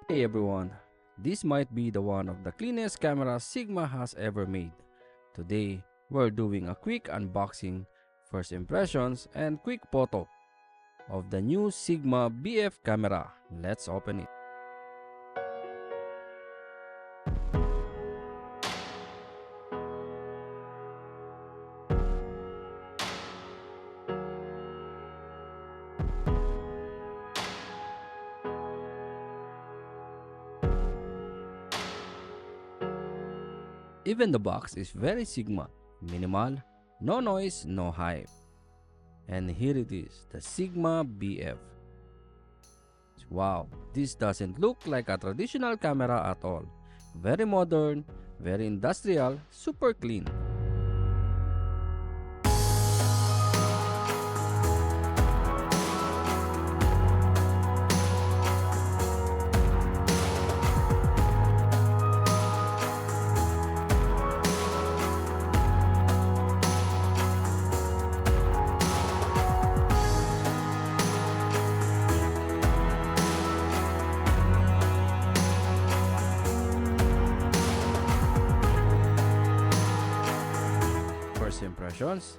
Hey everyone, this might be the one of the cleanest cameras Sigma has ever made. Today, we're doing a quick unboxing, first impressions, and quick photo of the new Sigma BF camera. Let's open it. Even the box is very Sigma, minimal, no noise, no hype. And here it is, the Sigma BF. Wow, this doesn't look like a traditional camera at all. Very modern, very industrial, super clean. First impressions,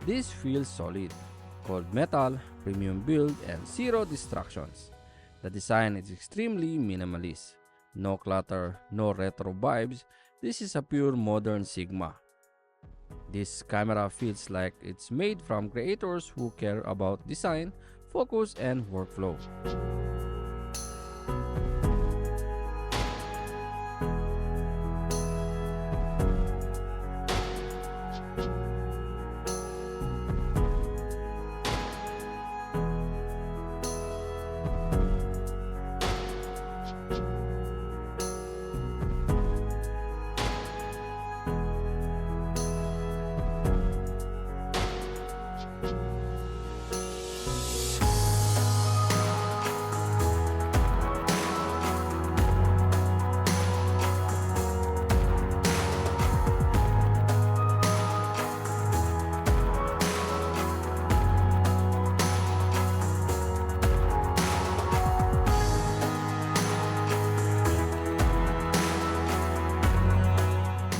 this feels solid. Cold metal, premium build, and zero distractions. The design is extremely minimalist. No clutter, no retro vibes. This is a pure modern Sigma. This camera feels like it's made from creators who care about design, focus, and workflow.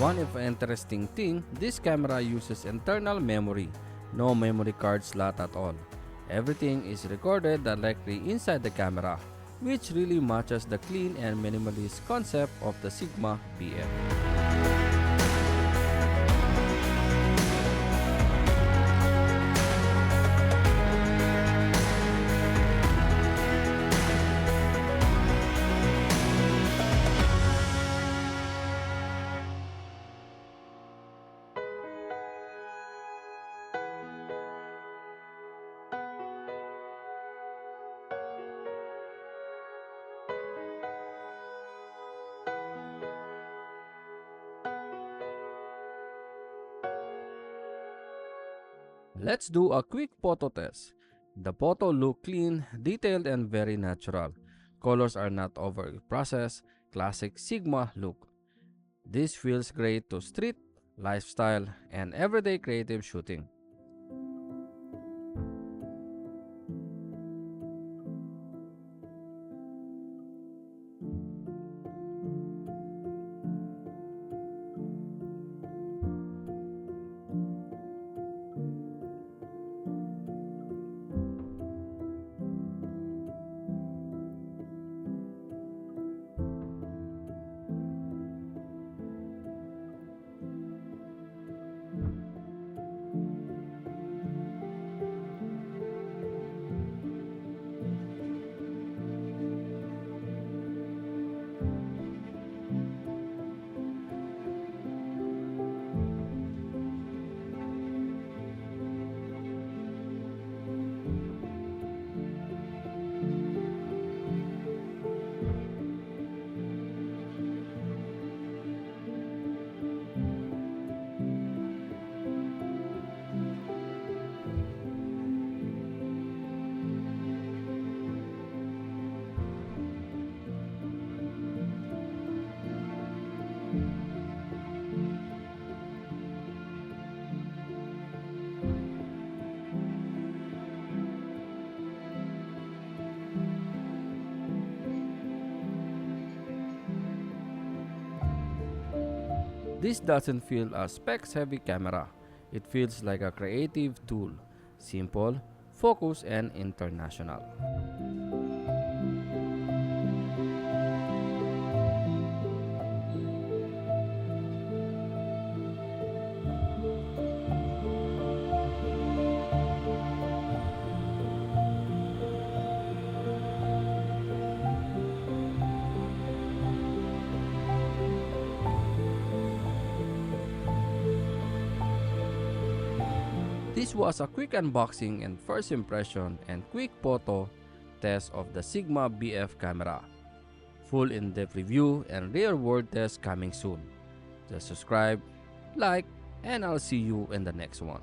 One of interesting thing, this camera uses internal memory, no memory card slot at all. Everything is recorded directly inside the camera, which really matches the clean and minimalist concept of the Sigma BF. Let's do a quick photo test. The photo look clean, detailed, and very natural. Colors are not over processed, classic Sigma look. This feels great to street, lifestyle, and everyday creative shooting. This doesn't feel a specs-heavy camera. It feels like a creative tool, simple, focused, and international. This was a quick unboxing and first impression and quick photo test of the Sigma BF camera. Full in-depth review and real-world test coming soon. Just subscribe, like, and I'll see you in the next one.